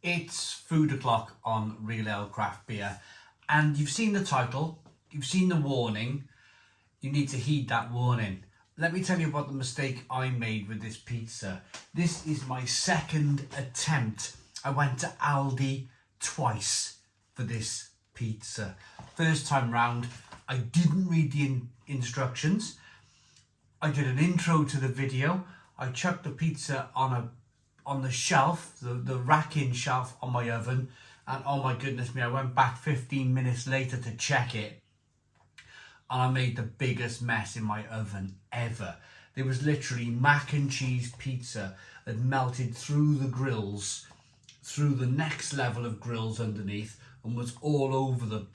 It's Food O'Clock on Real Ale Craft Beer, and you've seen the title, you've seen the warning, you need to heed that warning. Let me tell you about the mistake I made with this pizza. This is my second attempt. I went to Aldi twice for this pizza. First time round, I didn't read the instructions. I did an intro to the video. I chucked the pizza on the shelf, the racking shelf on my oven, and oh my goodness me, I went back 15 minutes later to check it, and I made the biggest mess in my oven ever. There was literally mac and cheese pizza that melted through the grills, through the next level of grills underneath, and was all over the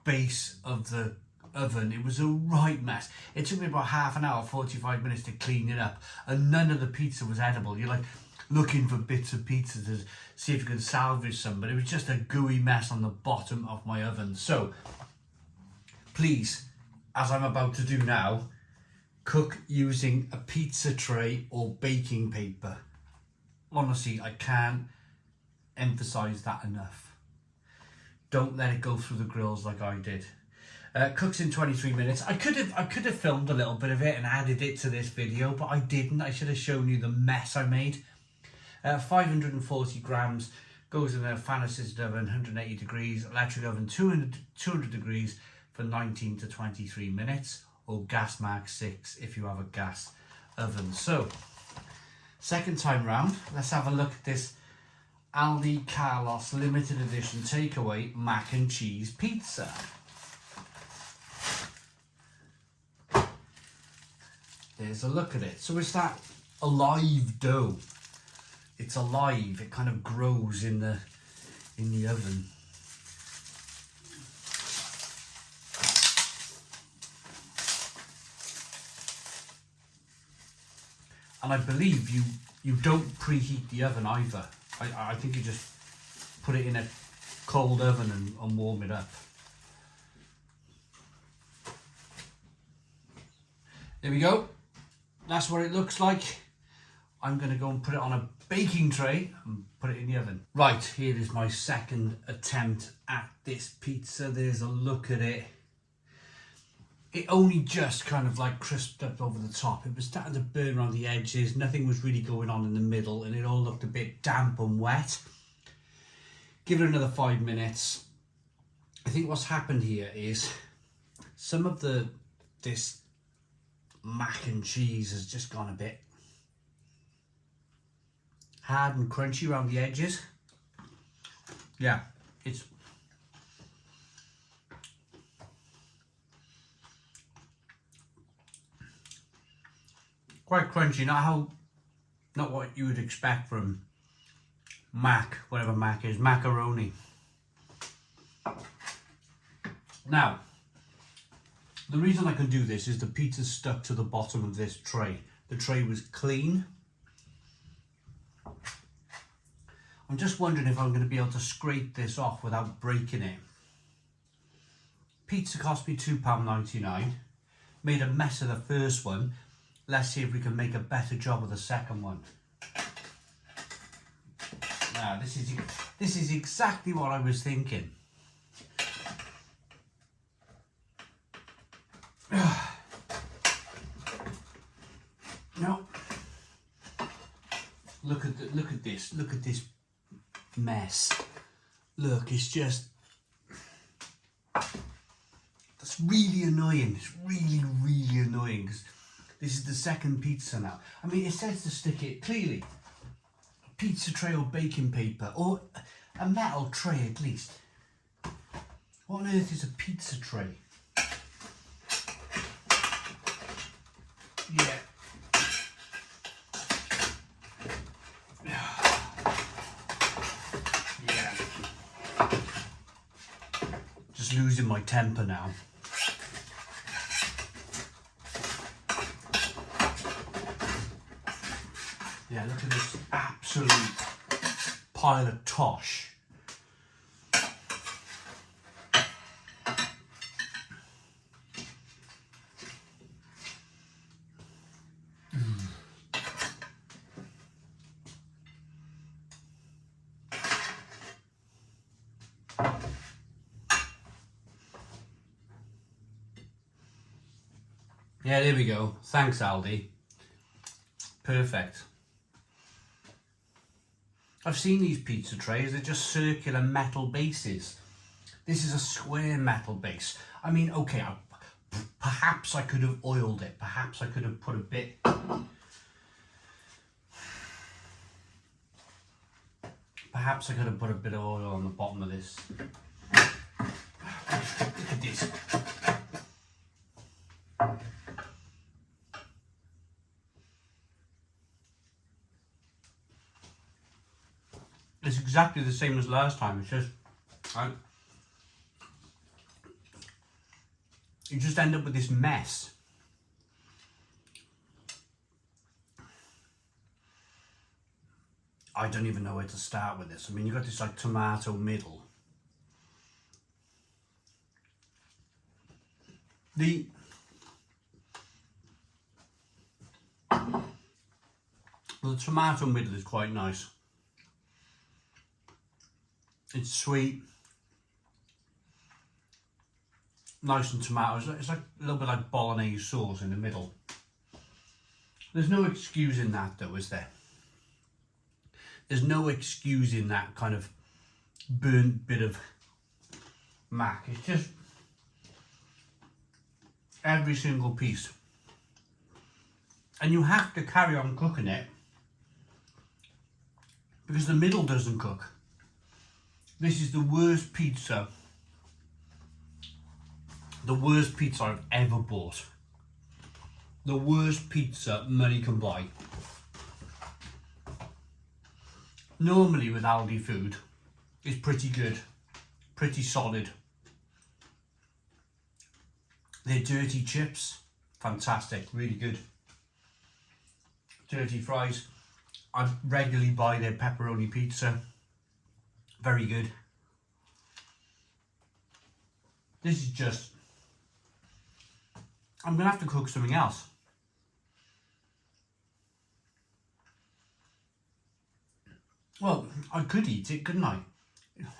base of the oven. It was a right mess. It took me about half an hour, 45 minutes to clean it up, and none of the pizza was edible. You're like looking for bits of pizza to see if you can salvage some, but it was just a gooey mess on the bottom of my oven. So please, as I'm about to do now, cook using a pizza tray or baking paper. Honestly, I can't emphasize that enough. Don't let it go through the grills like I did. Cooks in 23 minutes. I could have filmed a little bit of it and added it to this video, but I didn't. I should have shown you the mess I made. 540 grams, goes in a fan assisted oven, 180 degrees, electric oven 200 degrees for 19 to 23 minutes, or gas mark 6 if you have a gas oven. So, second time round, let's have a look at this Aldi Carlos limited edition takeaway mac and cheese pizza. There's a look at it. So it's that alive dough. It's alive. It kind of grows in the oven. And I believe you don't preheat the oven either. I think you just put it in a cold oven and warm it up. There we go. That's what it looks like. I'm going to go and put it on a baking tray and put it in the oven. Right, here is my second attempt at this pizza. There's a look at it. It only just kind of like crisped up over the top. It was starting to burn around the edges. Nothing was really going on in the middle, and it all looked a bit damp and wet. Give it another 5 minutes. I think what's happened here is some of this mac and cheese has just gone a bit hard and crunchy around the edges. Yeah, it's quite crunchy, not what you would expect from mac, whatever mac is, macaroni. Now, the reason I can do this is the pizza's stuck to the bottom of this tray. The tray was clean. I'm just wondering if I'm going to be able to scrape this off without breaking it. Pizza cost me £2.99. Made a mess of the first one. Let's see if we can make a better job of the second one. Now, this is exactly what I was thinking. No. Look at this mess. Look, it's just, that's really annoying. It's really annoying, because this is the second pizza now. I mean, it says to stick it clearly, pizza tray or baking paper, or a metal tray at least. What on earth is a pizza tray? Yeah. Just losing my temper now. Yeah, look at this absolute pile of tosh. Yeah, there we go. Thanks, Aldi. Perfect. I've seen these pizza trays, they're just circular metal bases. This is a square metal base. I mean, okay, perhaps I could have oiled it. Perhaps I could have put a bit... Perhaps I could have put a bit of oil on the bottom of this. Look at this. It's exactly the same as last time. It's just... you just end up with this mess. I don't even know where to start with this. I mean, you've got this like tomato middle. The tomato middle is quite nice. It's sweet. Nice and tomatoes. It's like a little bit like bolognese sauce in the middle. There's no excusing that though, is there? There's no excusing that kind of burnt bit of mac. It's just every single piece. And you have to carry on cooking it because the middle doesn't cook. This is the worst pizza. The worst pizza I've ever bought. The worst pizza money can buy. Normally with Aldi food, it's pretty good, pretty solid. Their dirty chips, fantastic, really good. Dirty fries, I regularly buy their pepperoni pizza, very good. This is just, I'm gonna have to cook something else. Well, I could eat it, couldn't I?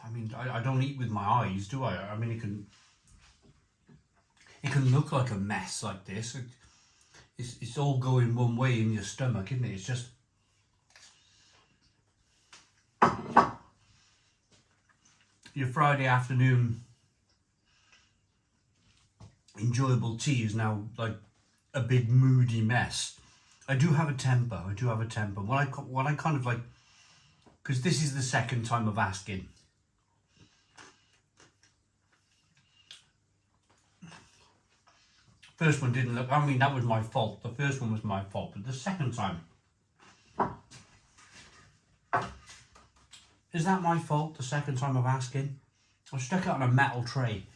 I mean, I don't eat with my eyes, do I? I mean, it can look like a mess like this. It's all going one way in your stomach, isn't it? It's just... your Friday afternoon enjoyable tea is now like a big moody mess. I do have a temper. When I kind of like... because this is the second time of asking. First one didn't look, I mean, that was my fault. The first one was my fault, but the second time. Is that my fault, the second time of asking? I stuck it on a metal tray.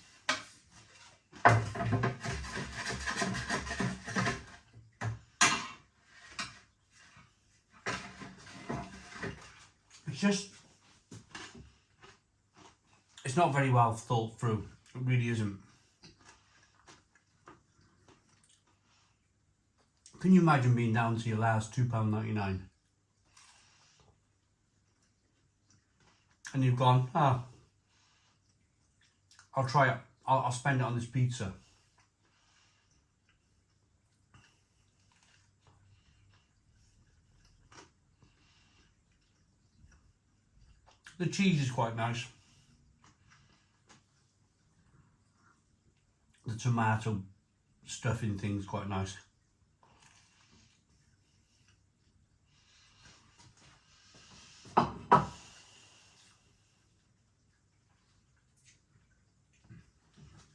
It's not very well thought through. It really isn't. Can you imagine being down to your last £2.99? And you've gone, I'll try it. I'll spend it on this pizza. The cheese is quite nice. The tomato stuffing thing's quite nice.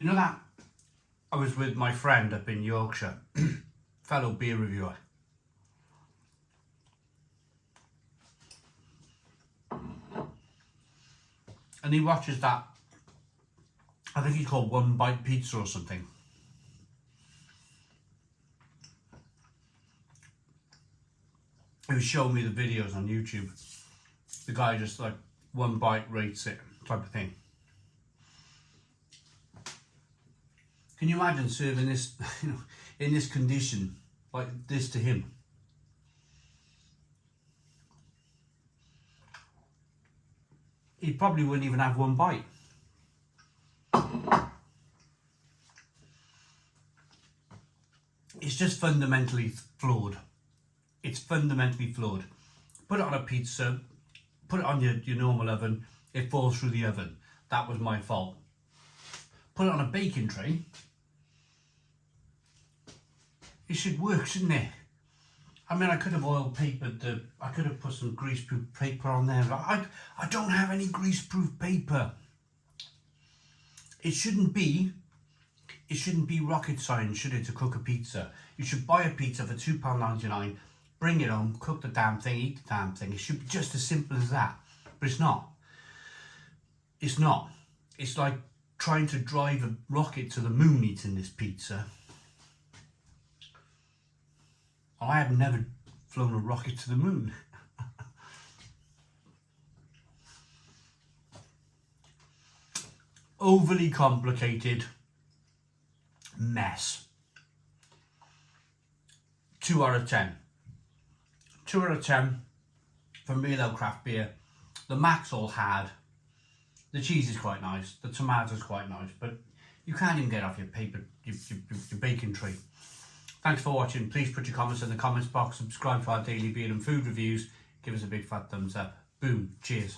You know that? I was with my friend up in Yorkshire, fellow beer reviewer. And he watches that, I think he's called One Bite Pizza or something. He was showing me the videos on YouTube. The guy just like one bite rates it type of thing. Can you imagine serving this, in this condition, like this to him? He probably wouldn't even have one bite. It's It's just fundamentally flawed. It's fundamentally flawed. Put it on a pizza, put it on your normal oven, it falls through the oven. That was my fault. Put it on a baking tray. It should work, shouldn't it? I mean, I could have oil papered I could have put some greaseproof paper on there. I don't have any greaseproof paper. It shouldn't be rocket science, should it, to cook a pizza? You should buy a pizza for £2.99, bring it home, cook the damn thing, eat the damn thing. It should be just as simple as that. But it's not. It's not. It's like trying to drive a rocket to the moon eating this pizza. I have never flown a rocket to the moon. Overly complicated mess. 2 out of 10. 2 out of 10 for Real Ale craft beer. The mac's all hard. The cheese is quite nice. The tomato's quite nice, but you can't even get off your paper, your baking tray. Thanks for watching. Please put your comments in the comments box. Subscribe to our daily beer and food reviews. Give us a big fat thumbs up. Boom. Cheers.